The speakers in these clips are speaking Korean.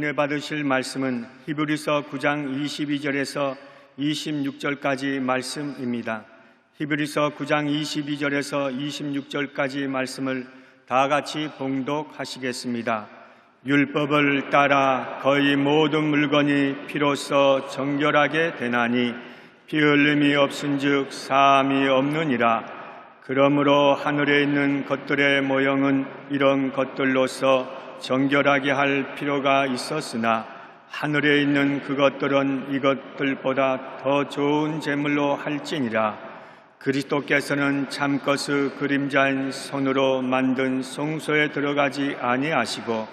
은혜 받으실 말씀은 히브리서 9장 22절에서 26절까지 말씀입니다. 히브리서 9장 22절에서 26절까지 말씀을 다 같이 봉독하시겠습니다. 율법을 따라 거의 모든 물건이 피로써 정결하게 되나니 피 흘림이 없은즉 사함이 없느니라. 그러므로 하늘에 있는 것들의 모형은 이런 것들로서 정결하게 할 필요가 있었으나 하늘에 있는 그것들은 이것들보다 더 좋은 제물로 할지니라. 그리스도께서는 참것의 그림자인 손으로 만든 성소에 들어가지 아니하시고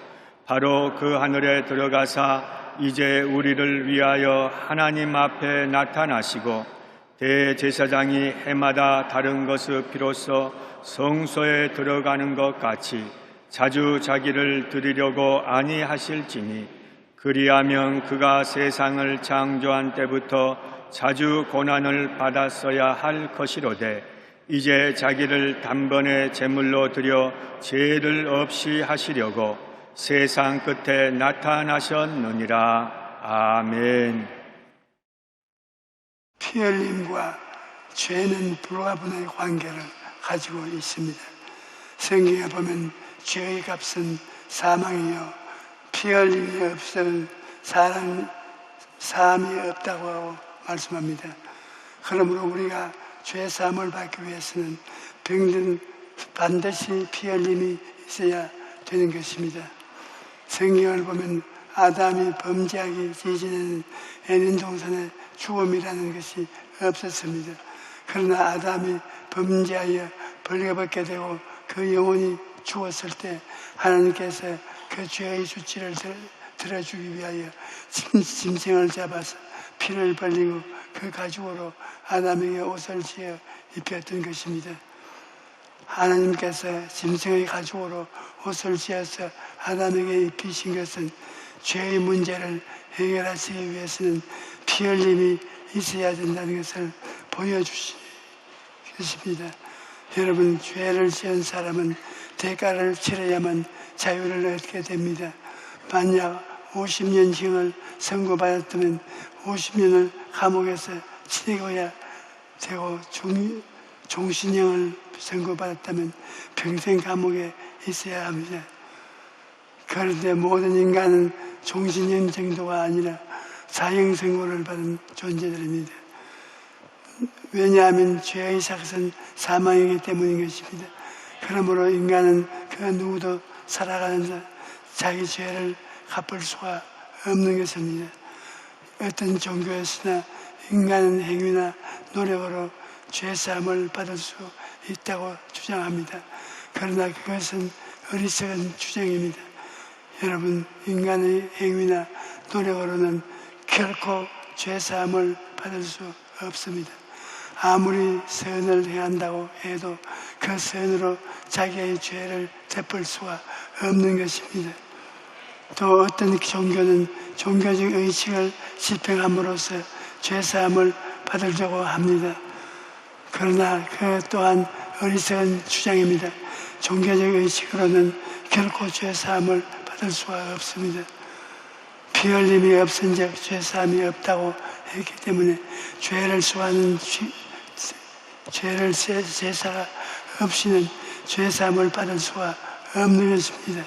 바로 그 하늘에 들어가사 이제 우리를 위하여 하나님 앞에 나타나시고 대제사장이 해마다 다른 것의 피로써 성소에 들어가는 것 같이 자주 자기를 드리려고 아니하실지니 그리하면 그가 세상을 창조한 때부터 자주 고난을 받았어야 할 것이로되 이제 자기를 단번에 제물로 드려 죄를 없이 하시려고 세상 끝에 나타나셨느니라. 아멘. 피 흘림과 죄는 불가분의 관계를 가지고 있습니다. 성경에 보면 죄의 값은 사망이요 피 흘림이 없으면 사함이 없다고 하고 말씀합니다. 그러므로 우리가 죄 사함을 받기 위해서는 반드시 피 흘림이 있어야 되는 것입니다. 성경을 보면 아담이 범죄하기 이전에는 에덴 동산에 죽음이라는 것이 없었습니다. 그러나 아담이 범죄하여 벌거벗게 되고 그 영혼이 죽었을 때 하나님께서 그 죄의 수치를 들어주기 위하여 짐승을 잡아서 피를 벌리고 그 가죽으로 아담에게 옷을 지어 입혔던 것입니다. 하나님께서 짐승의 가죽으로 옷을 지어서 아담에게 입히신 것은 죄의 문제를 해결하시기 위해서는 피 흘림이 있어야 된다는 것을 보여주신 것입니다. 여러분, 죄를 지은 사람은 대가를 치러야만 자유를 얻게 됩니다. 만약 50년형을 선고받았다면 50년을 감옥에서 지내고야 되고 종신형을 선고받았다면 평생 감옥에 있어야 합니다. 그런데 모든 인간은 종신형 정도가 아니라 사형 선고를 받은 존재들입니다. 왜냐하면 죄의 삭은 사망이기 때문인 것입니다. 그러므로 인간은 그 누구도 살아가면서 자기 죄를 갚을 수가 없는 것입니다. 어떤 종교에서나 인간은 행위나 노력으로 죄사함을 받을 수 있다고 주장합니다. 그러나 그것은 어리석은 주장입니다. 여러분, 인간의 행위나 노력으로는 결코 죄사함을 받을 수 없습니다. 아무리 선을 행한다고 해도 그 선으로 자기의 죄를 덮을 수가 없는 것입니다. 또 어떤 종교는 종교적 의식을 집행함으로써 죄사함을 받으려고 합니다. 그러나 그 또한 어리석은 주장입니다. 종교적 의식으로는 결코 죄사함을 받을 수가 없습니다. 피 흘림이 없은즉 죄사함이 없다고 했기 때문에 죄를 수하는 죄를 제사가 없이는 죄사함을 받을 수가 없는 것입니다.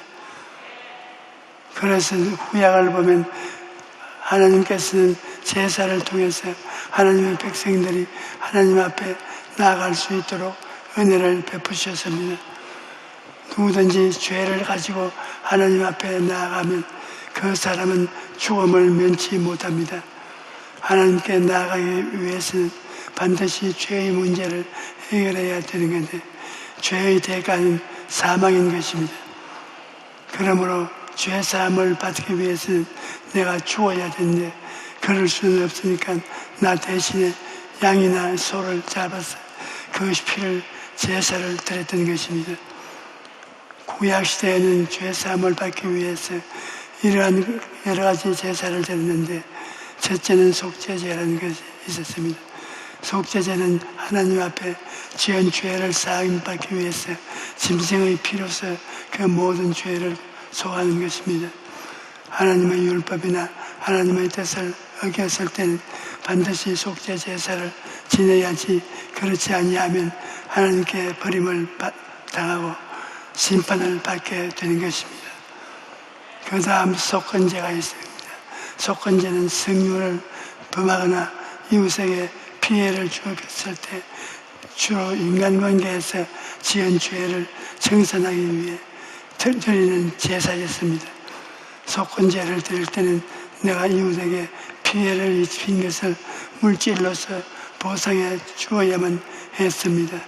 그래서 구약을 보면 하나님께서는 제사를 통해서 하나님의 백성들이 하나님 앞에 나아갈 수 있도록 은혜를 베푸셨습니다. 누구든지 죄를 가지고 하나님 앞에 나아가면 그 사람은 죽음을 면치 못합니다. 하나님께 나아가기 위해서는 반드시 죄의 문제를 해결해야 되는 건데 죄의 대가는 사망인 것입니다. 그러므로 죄사함을 받기 위해서는 내가 죽어야 되는데 그럴 수는 없으니까 나 대신에 양이나 소를 잡아서 그 피를 제사를 드렸던 것입니다. 구약시대에는 죄사함을 받기 위해서 이러한 여러 가지 제사를 드렸는데 첫째는 속죄제라는 것이 있었습니다. 속죄제는 하나님 앞에 지은 죄를 사함받기 위해서 짐승의 피로서 그 모든 죄를 소화하는 것입니다. 하나님의 율법이나 하나님의 뜻을 어겼을 때는 반드시 속죄 제사를 지내야지, 그렇지 아니하면 하나님께 버림을 당하고 심판을 받게 되는 것입니다. 그 다음 속건제가 있습니다. 속건제는 성률을 범하거나 이웃에게 피해를 주었을 때 주로 인간관계에서 지은 죄를 청산하기 위해 드리는 제사였습니다. 속건제를 드릴 때는 내가 이웃에게 피해를 입힌 것을 물질로서 보상해 주어야만 했습니다.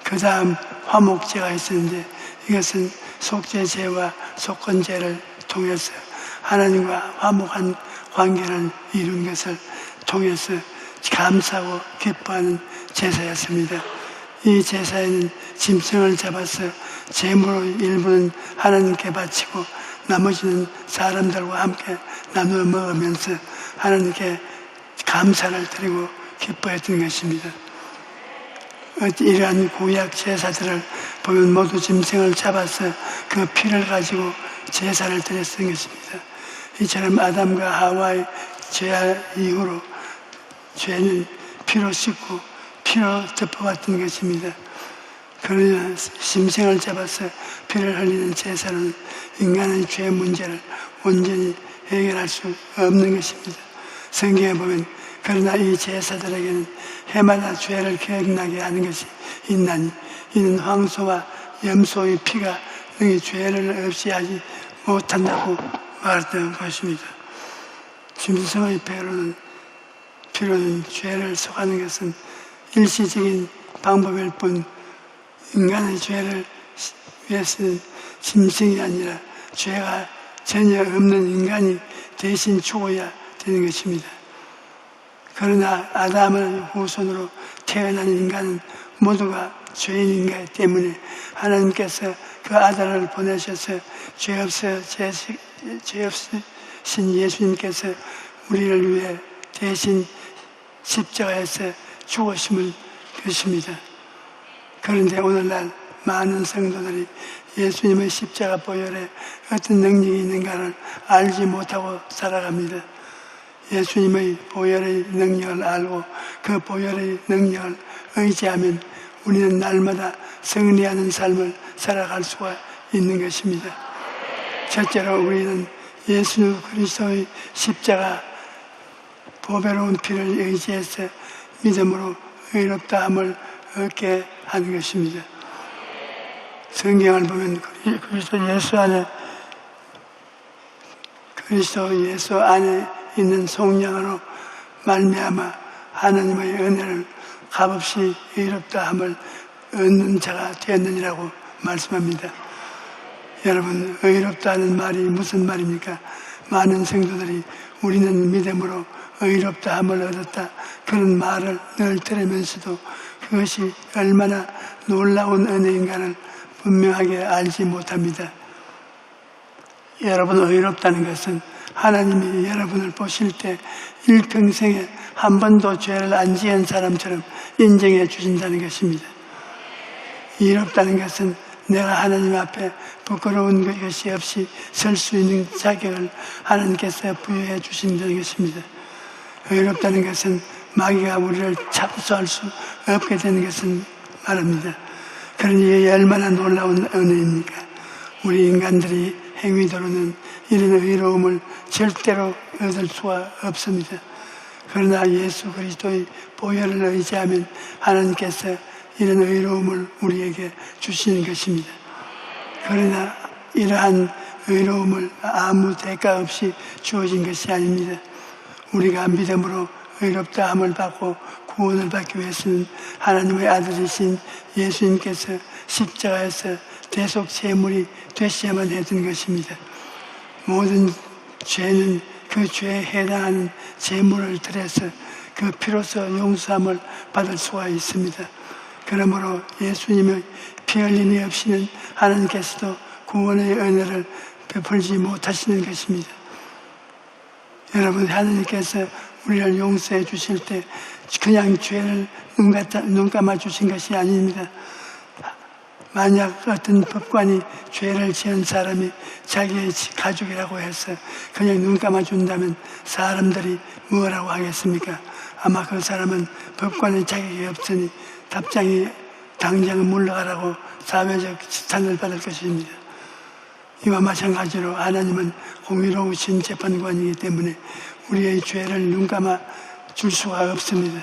그 다음 화목제가 있었는데, 이것은 속죄제와 속건제를 통해서 하나님과 화목한 관계를 이룬 것을 통해서 감사하고 기뻐하는 제사였습니다. 이 제사에는 짐승을 잡아서 제물로 일부는 하나님께 바치고 나머지는 사람들과 함께 나누어 먹으면서 하나님께 감사를 드리고 기뻐했던 것입니다. 이러한 구약 제사들을 보면 모두 짐승을 잡아서 그 피를 가지고 제사를 드렸던 것입니다. 이처럼 아담과 하와의 죄 이후로 죄는 피로 씻고 피로 덮어왔던 것입니다. 그러나 짐승을 잡아서 피를 흘리는 제사는 인간의 죄 문제를 온전히 해결할 수 없는 것입니다. 성경에 보면 그러나 이 제사들에게는 해마다 죄를 기억나게 하는 것이 있나니 이는 황소와 염소의 피가 능히 죄를 없이 하지 못한다고 말했던 것입니다. 짐승의 피로는 죄를 속하는 것은 일시적인 방법일 뿐, 인간의 죄를 위해서는 짐승이 아니라 죄가 전혀 없는 인간이 대신 죽어야 되는 것입니다. 그러나 아담의 후손으로 태어난 인간은 모두가 죄인인가 때문에 하나님께서 그 아들을 보내셔서 죄 없으신 예수님께서 우리를 위해 대신 십자가에서 죽으심을 것입니다. 그런데 오늘날 많은 성도들이 예수님의 십자가 보혈에 어떤 능력이 있는가를 알지 못하고 살아갑니다. 예수님의 보혈의 능력을 알고 그 보혈의 능력을 의지하면 우리는 날마다 승리하는 삶을 살아갈 수가 있는 것입니다. 첫째로 우리는 예수 그리스도의 십자가 보배로운 피를 의지해서 믿음으로 의롭다함을 얻게 하는 것입니다. 성경을 보면 그리스도 예수 안에 있는 속량으로 말미암아 하나님의 은혜를 값없이 의롭다함을 얻는 자가 되었느니라고 말씀합니다. 여러분, 의롭다는 말이 무슨 말입니까? 많은 성도들이 우리는 믿음으로 의롭다함을 얻었다, 그런 말을 늘 들으면서도 그것이 얼마나 놀라운 은혜인가를 분명하게 알지 못합니다. 여러분, 의롭다는 것은 하나님이 여러분을 보실 때 일평생에 한 번도 죄를 안 지은 사람처럼 인정해 주신다는 것입니다. 의롭다는 것은 내가 하나님 앞에 부끄러운 것이 없이 설 수 있는 자격을 하나님께서 부여해 주신다는 것입니다. 의롭다는 것은 마귀가 우리를 잡수할 수 없게 되는 것을 말합니다. 그러니 이게 얼마나 놀라운 은혜입니까? 우리 인간들이 행위도로는 이런 의로움을 절대로 얻을 수가 없습니다. 그러나 예수 그리스도의 보혈을 의지하면 하나님께서 이런 의로움을 우리에게 주시는 것입니다. 그러나 이러한 의로움을 아무 대가 없이 주어진 것이 아닙니다. 우리가 믿음으로 의롭다함을 받고 구원을 받기 위해서는 하나님의 아들이신 예수님께서 십자가에서 대속 제물이 되셔야만 했던 것입니다. 모든 죄는 그 죄에 해당하는 제물을 드려서 그 피로서 용서함을 받을 수가 있습니다. 그러므로 예수님의 피 흘림이 없이는 하나님께서도 구원의 은혜를 베풀지 못하시는 것입니다. 여러분, 하나님께서 우리를 용서해 주실 때 그냥 죄를 눈 감아 주신 것이 아닙니다. 만약 어떤 법관이 죄를 지은 사람이 자기의 가족이라고 해서 그냥 눈 감아준다면 사람들이 뭐라고 하겠습니까? 아마 그 사람은 법관의 자격이 없으니 당장 물러가라고 사회적 지탄을 받을 것입니다. 이와 마찬가지로 하나님은 공의로우신 재판관이기 때문에 우리의 죄를 눈 감아 줄 수가 없습니다.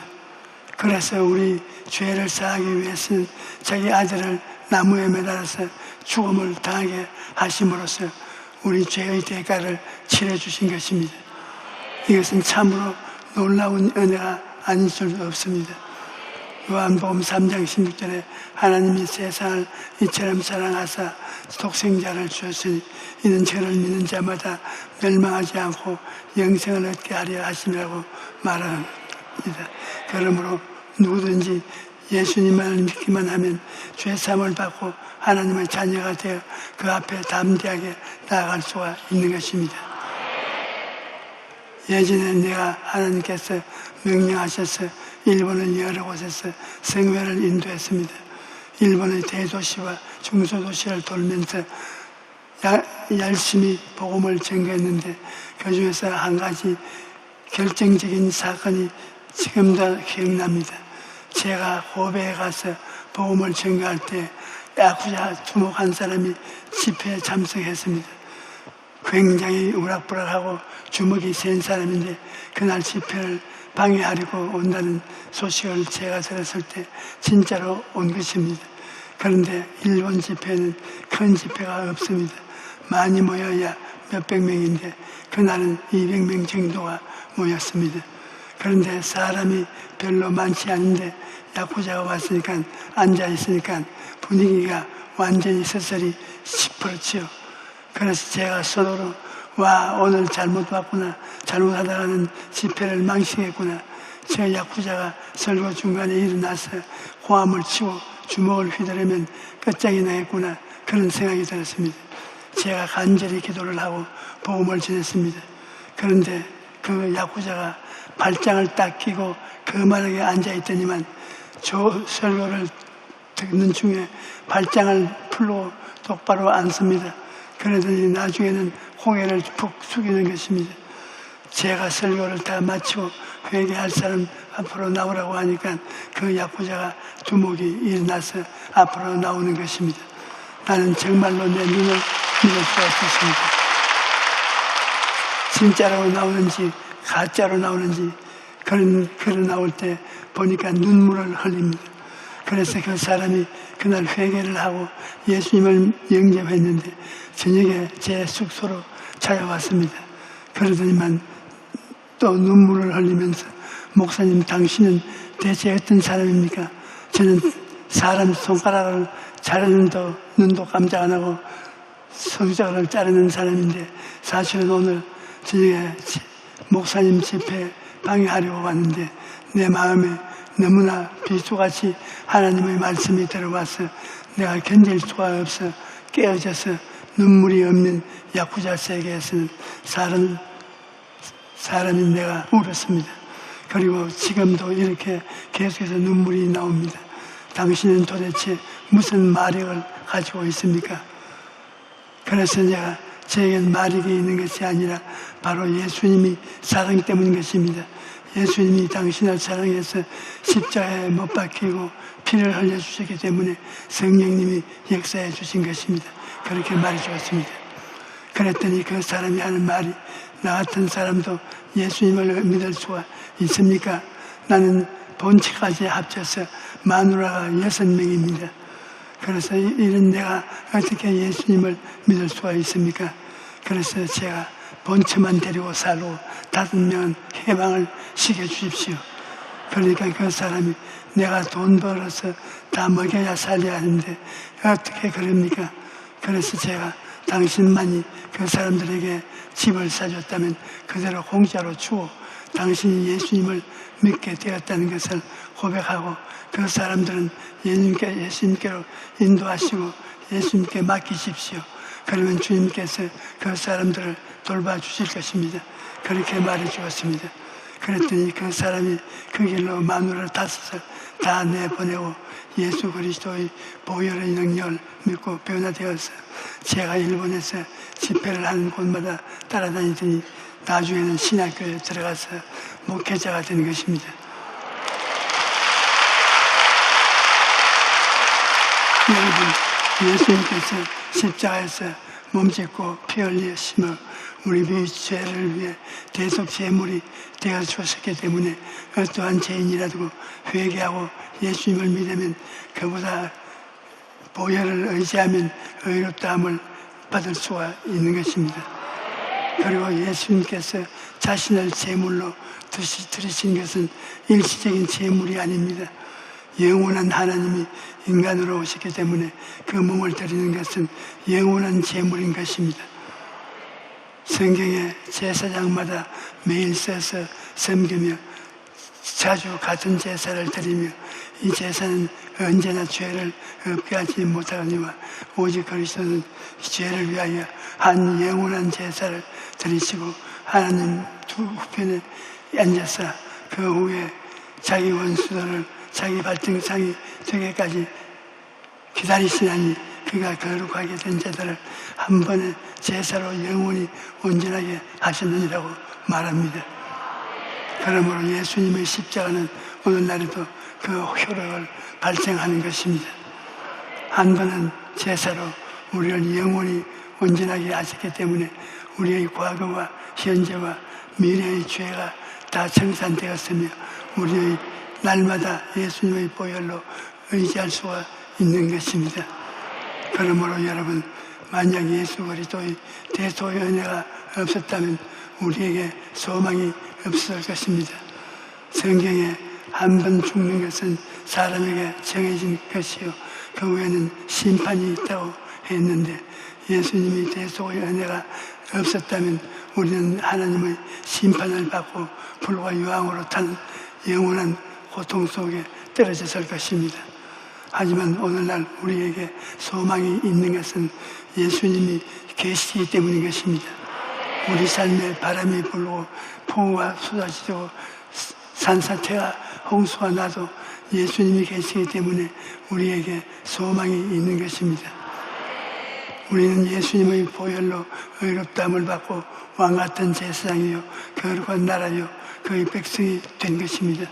그래서 우리 죄를 사하기 위해서는 자기 아들을 나무에 매달아서 죽음을 당하게 하심으로써 우리 죄의 대가를 치러주신 것입니다. 이것은 참으로 놀라운 은혜가 아닐 수도 없습니다. 요한복음 3장 16절에 하나님이 세상을 이처럼 사랑하사 독생자를 주셨으니 이는 저를 믿는 자마다 멸망하지 않고 영생을 얻게 하려 하심이라고 말합니다. 그러므로 누구든지 예수님을 믿기만 하면 죄사함을 받고 하나님의 자녀가 되어 그 앞에 담대하게 나아갈 수가 있는 것입니다. 예전에 내가 하나님께서 명령하셔서 일본의 여러 곳에서 성회를 인도했습니다. 일본의 대도시와 중소도시를 돌면서 열심히 복음을 전개했는데 그 중에서 한 가지 결정적인 사건이 지금도 기억납니다. 제가 고베에 가서 복음을 전개할 때 야쿠자 두목 한 사람이 집회에 참석했습니다. 굉장히 우락부락하고 주먹이 센 사람인데 그날 집회를 방해하려고 온다는 소식을 제가 들었을 때 진짜로 온 것입니다. 그런데 일본 집회는 큰 집회가 없습니다. 많이 모여야 몇백 명인데 그날은 200명 정도가 모였습니다. 그런데 사람이 별로 많지 않은데 야쿠자가 왔으니까 앉아있으니까 분위기가 완전히 서서히 시퍼렇지요. 그래서 제가 서로로 와 오늘 잘못 왔구나, 잘못하다가는 집회를 망치겠구나. 저 야쿠자가 설교 중간에 일어나서 고함을 치고 주먹을 휘두르면 끝장이 나겠구나, 그런 생각이 들었습니다. 제가 간절히 기도를 하고 복음을 전했습니다. 그런데 그 야쿠자가 발장을 딱 끼고 거만하게 앉아있더니만 저 설교를 듣는 중에 발장을 풀고 똑바로 앉습니다. 그러더니 나중에는 고개를 푹 숙이는 것입니다. 제가 설교를 다 마치고 회개할 사람 앞으로 나오라고 하니까 그 야쿠자가 두목이 일어나서 앞으로 나오는 것입니다. 나는 정말로 내 눈을 믿을 수가 없었습니다. 진짜로 나오는지 가짜로 나오는지 그런 나올 때 보니까 눈물을 흘립니다. 그래서 그 사람이 그날 회개를 하고 예수님을 영접했는데 저녁에 제 숙소로 찾아왔습니다. 그러더니만 또 눈물을 흘리면서 목사님, 당신은 대체 어떤 사람입니까? 저는 사람 손가락을 자르는 눈도 깜짝 안 하고 손가락을 자르는 사람인데 사실은 오늘 저녁에 목사님 집회 방해하려고 왔는데 내 마음에 너무나 비수같이 하나님의 말씀이 들어와서 내가 견딜 수가 없어 깨어져서 눈물이 없는 야쿠자 세계에서는 사람이 내가 울었습니다. 그리고 지금도 이렇게 계속해서 눈물이 나옵니다. 당신은 도대체 무슨 마력을 가지고 있습니까? 그래서 제가 제겐 마력이 있는 것이 아니라 바로 예수님이 사랑 때문인 것입니다. 예수님이 당신을 사랑해서 십자가에 못 박히고 피를 흘려주셨기 때문에 성령님이 역사해 주신 것입니다. 그렇게 말해주었습니다. 그랬더니 그 사람이 하는 말이 나 같은 사람도 예수님을 믿을 수가 있습니까? 나는 본체까지 합쳐서 마누라가 6명입니다. 그래서 이런 내가 어떻게 예수님을 믿을 수가 있습니까? 그래서 제가 본체만 데리고 살고 5명은 해방을 시켜주십시오. 그러니까 그 사람이 내가 돈 벌어서 다 먹여야 살려야 하는데 어떻게 그럽니까? 그래서 제가 당신만이 그 사람들에게 집을 사줬다면 그대로 공짜로 주고 당신이 예수님을 믿게 되었다는 것을 고백하고 그 사람들은 예수님께로 인도하시고 예수님께 맡기십시오. 그러면 주님께서 그 사람들을 돌봐주실 것입니다. 그렇게 말해 주었습니다. 그랬더니 그 사람이 그 길로 마누라 5을 다 내보내고 예수 그리스도의 보혈의 능력을 믿고 변화되었어요. 제가 일본에서 집회를 하는 곳마다 따라다니더니 나중에는 신학교에 들어가서 목회자가 된 것입니다. 여러분, 예수님께서 십자가에서 몸짓고 피 흘리심을 우리 죄를 위해 대속 제물이 되어 주셨기 때문에 어떠한 죄인이라도 회개하고 예수님을 믿으면 그보다 보혈을 의지하면 의롭다함을 받을 수가 있는 것입니다. 그리고 예수님께서 자신을 제물로 드리신 것은 일시적인 제물이 아닙니다. 영원한 하나님이 인간으로 오셨기 때문에 그 몸을 드리는 것은 영원한 제물인 것입니다. 성경에 제사장마다 매일 써서 섬기며 자주 같은 제사를 드리며 이 제사는 언제나 죄를 없게 하지 못하거니와 오직 그리스도는 죄를 위하여 한 영원한 제사를 드리시고 하나님 두 우편에 앉아서 그 후에 자기 원수들을 자기 발등상이 되기까지 기다리시나니 그가 거룩하게 된 자들을 한 번의 제사로 영원히 온전하게 하셨느니라고 말합니다. 그러므로 예수님의 십자가는 오늘날에도 그 효력을 발생하는 것입니다. 한 번은 제사로 우리를 영원히 온전하게 하셨기 때문에 우리의 과거와 현재와 미래의 죄가 다 청산되었으며 우리의 날마다 예수님의 보혈로 의지할 수가 있는 것입니다. 그러므로 여러분, 만약 예수 그리스도의 대속의 은혜가 없었다면 우리에게 소망이 없을 것입니다. 성경에 한 번 죽는 것은 사람에게 정해진 것이요 그 후에는 심판이 있다고 했는데 예수님이 대속의 은혜가 없었다면 우리는 하나님의 심판을 받고 불과 유황으로 타는 영원한 고통 속에 떨어졌을 것입니다. 하지만 오늘날 우리에게 소망이 있는 것은 예수님이 계시기 때문인 것입니다. 우리 삶에 바람이 불고 폭우가 쏟아지고 산사태와 홍수가 나도 예수님이 계시기 때문에 우리에게 소망이 있는 것입니다. 우리는 예수님의 보혈로 의롭다함을 받고 왕같은 제사장이요 거룩한 나라요 그의 백성이 된 것입니다.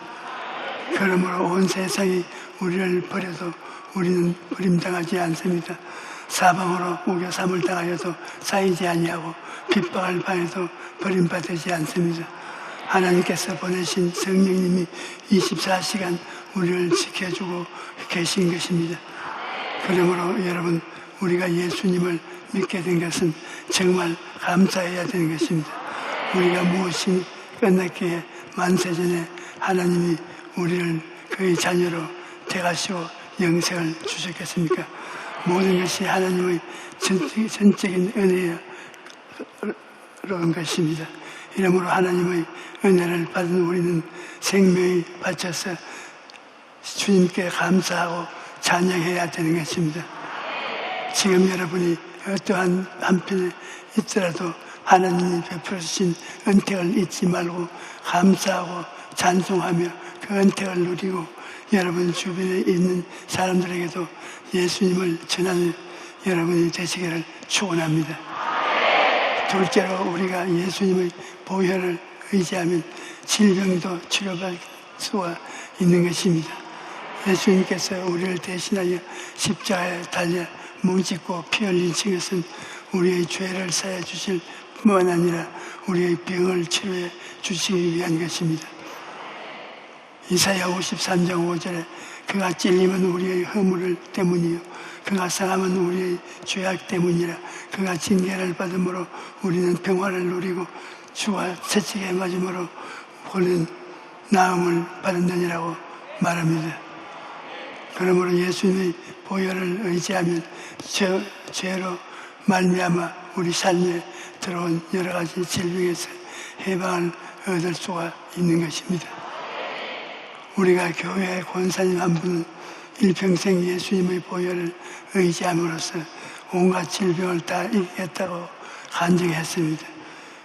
그러므로 온 세상이 우리를 버려도 우리는 버림당하지 않습니다. 사방으로 우겨삼을 당하여도 쌓이지 아니하고 핍박을 당해도 버림받지 않습니다. 하나님께서 보내신 성령님이 24시간 우리를 지켜주고 계신 것입니다. 그러므로 여러분, 우리가 예수님을 믿게 된 것은 정말 감사해야 되는 것입니다. 우리가 무엇이 끝났기에 만세전에 하나님이 우리를 그의 자녀로 택하시고 영생을 주셨겠습니까? 모든 것이 하나님의 전적인 은혜로운 것입니다. 이러므로 하나님의 은혜를 받은 우리는 생명이 바쳐서 주님께 감사하고 찬양해야 되는 것입니다. 지금 여러분이 어떠한 한편에 있더라도 하나님이 베풀어 주신 은택을 잊지 말고 감사하고 찬송하며 그 은택을 누리고 여러분 주변에 있는 사람들에게도 예수님을 전하는 여러분이 되시기를 축원합니다. 둘째로 우리가 예수님의 보혈을 의지하면 질병도 치료받을 수가 있는 것입니다. 예수님께서 우리를 대신하여 십자가에 달려 몸짓고 피 흘리신 것은 우리의 죄를 사해 주실 뿐만 아니라 우리의 병을 치료해 주시기 위한 것입니다. 이사야 53장 5절에 그가 찔림은 우리의 허물 때문이요 그가 상함은 우리의 죄악 때문이라 그가 징계를 받음으로 우리는 평화를 누리고 주와 채찍에 맞음으로 우리는 나음을 받았느니라고 말합니다. 그러므로 예수님의 보혈을 의지하면 죄로 말미암아 우리 삶에 들어온 여러 가지 질병에서 해방을 얻을 수가 있는 것입니다. 우리가 교회의 권사님 한 분은 일평생 예수님의 보혈을 의지함으로써 온갖 질병을 다 이기겠다고 간증했습니다.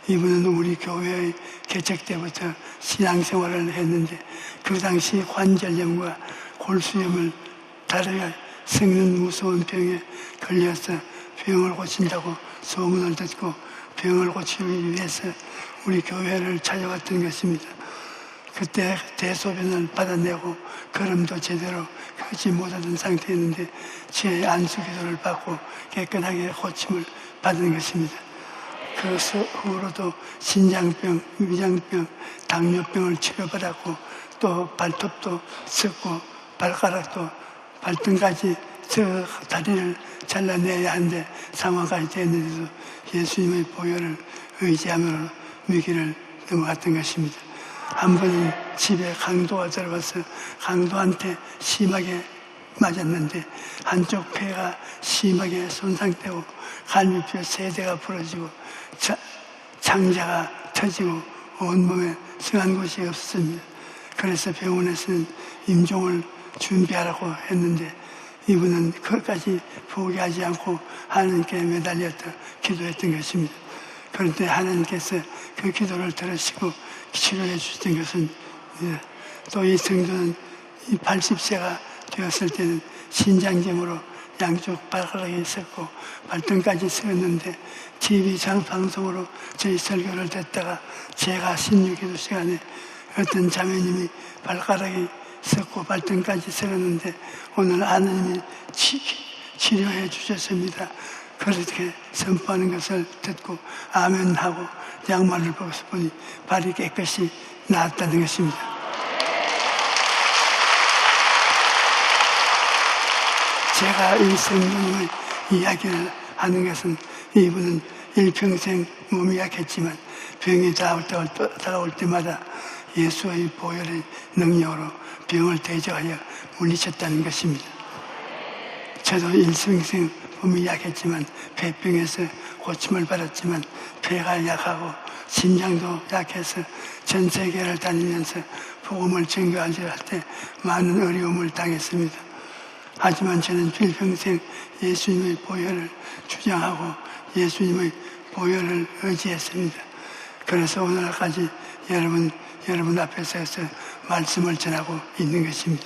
이분은 우리 교회의 개척 때부터 신앙생활을 했는데 그 당시 관절염과 골수염을 다리가 썩는 무서운 병에 걸려서 병을 고친다고 소문을 듣고 병을 고치기 위해서 우리 교회를 찾아왔던 것입니다. 그때 대소변을 받아내고 걸음도 제대로 걷지 못하던 상태였는데 제 안수기도를 받고 깨끗하게 고침을 받은 것입니다. 그 후로도 신장병, 위장병, 당뇨병을 치료받았고 또 발톱도 썩고 발가락도 발등까지 저 다리를 잘라내야 하는데 상황까지 됐는데도 예수님의 보혈을 의지하며 위기를 넘어갔던 것입니다. 한 번은 집에 강도가 들어와서 강도한테 심하게 맞았는데 한쪽 폐가 심하게 손상되고 갈비뼈 3대가 부러지고 창자가 터지고 온몸에 성한 곳이 없었습니다. 그래서 병원에서는 임종을 준비하라고 했는데 이분은 그것까지 포기하지 않고 하나님께 매달렸다 기도했던 것입니다. 그런데 하나님께서 그 기도를 들으시고 치료해 주셨던 것은 또 이 성도는 80세가 되었을 때는 신장염으로 양쪽 발가락이 썩고 발등까지 썩었는데 TV 방송으로 저희 설교를 듣다가 제가 16기도 시간에 어떤 자매님이 발가락이 썩고 발등까지 썩었는데 오늘 하나님이 치료해 주셨습니다. 그렇게 선포하는 것을 듣고 아멘 하고 양말을 벗어 보니 발이 깨끗이 나았다는 것입니다. 제가 이 성도님의 이야기를 하는 것은 이분은 일평생 몸이 약했지만 병이 다가올 때마다 예수의 보혈의 능력으로 병을 대적하여 물리쳤다는 것입니다. 저도 일평생 몸이 약했지만 폐병에서 고침을 받았지만 폐가 약하고 심장도 약해서 전 세계를 다니면서 복음을 전교하려 할 때 많은 어려움을 당했습니다. 하지만 저는 일평생 예수님의 보혈을 주장하고 예수님의 보혈을 의지했습니다. 그래서 오늘까지 여러분 앞에 서서 말씀을 전하고 있는 것입니다.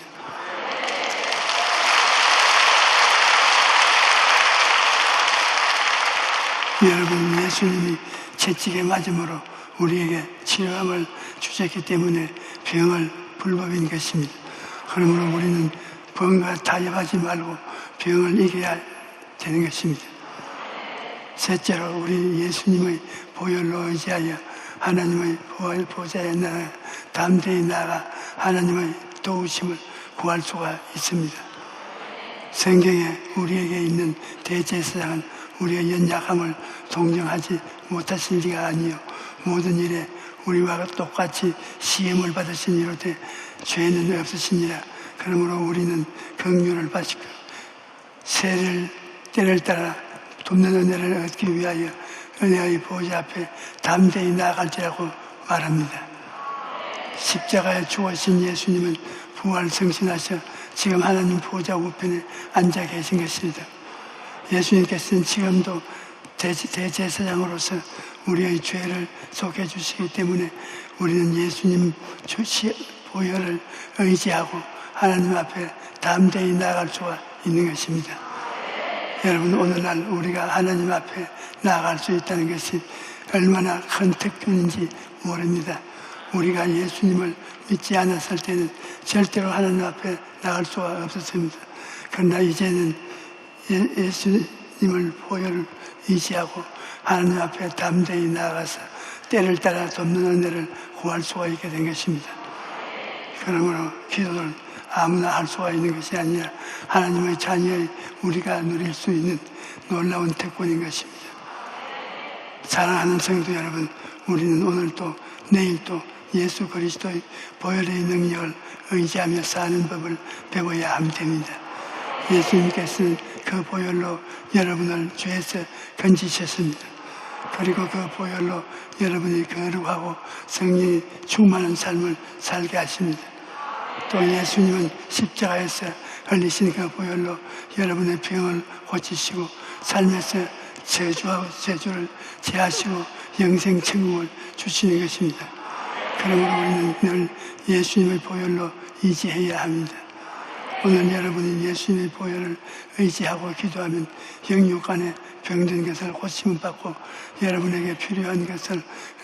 여러분, 예수님이 채찍에 맞음으로 우리에게 치료함을 주셨기 때문에 병을 불법인 것입니다. 그러므로 우리는 병과 타협하지 말고 병을 이겨야 되는 것입니다. 셋째로 우리 예수님의 보혈로 의지하여 하나님의 보혈 보좌에 나가 담대히 나아가 하나님의 도우심을 구할 수가 있습니다. 성경에 우리에게 있는 대제사장은 우리의 연약함을 동정하지 못하실 리가 아니요 모든 일에 우리와 똑같이 시험을 받으신 이로되 죄는 없으시니라. 그러므로 우리는 긍휼을 받으시고 때를 따라 돕는 은혜를 얻기 위하여 은혜의 보좌 앞에 담대히 나아갈지라고 말합니다. 십자가에 죽으신 예수님은 부활 승신하셔 지금 하나님 보좌 우편에 앉아 계신 것입니다. 예수님께서는 지금도 대제사장으로서 우리의 죄를 속해 주시기 때문에 우리는 예수님 보혈을 의지하고 하나님 앞에 담대히 나아갈 수가 있는 것입니다. 여러분, 오늘날 우리가 하나님 앞에 나아갈 수 있다는 것이 얼마나 큰 특권인지 모릅니다. 우리가 예수님을 믿지 않았을 때는 절대로 하나님 앞에 나갈 수가 없었습니다. 그러나 이제는 예수님을 보혈을 의지하고 하나님 앞에 담대히 나아가서 때를 따라 돕는 은혜를 구할 수가 있게 된 것입니다. 그러므로 기도를 아무나 할 수가 있는 것이 아니라 하나님의 자녀의 우리가 누릴 수 있는 놀라운 특권인 것입니다. 사랑하는 성도 여러분, 우리는 오늘도 내일도 예수 그리스도의 보혈의 능력을 의지하며 사는 법을 배워야 합니다. 예수님께서는 그 보혈로 여러분을 죄에서 건지셨습니다. 그리고 그 보혈로 여러분이 거룩하고 성령이 충만한 삶을 살게 하십니다. 또 예수님은 십자가에서 흘리신 그 보혈로 여러분의 병을 고치시고 삶에서 저주를 제하시고 영생 천국을 주시는 것입니다. 그러므로 우리는 늘 예수님의 보혈로 의지해야 합니다. 오늘 여러분이 예수님의 보혈을 의지하고 기도하면 영육 안에 병든 것을 고침을 받고 여러분에게 필요한 것을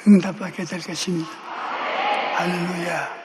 응답받게 될 것입니다. 할렐루야.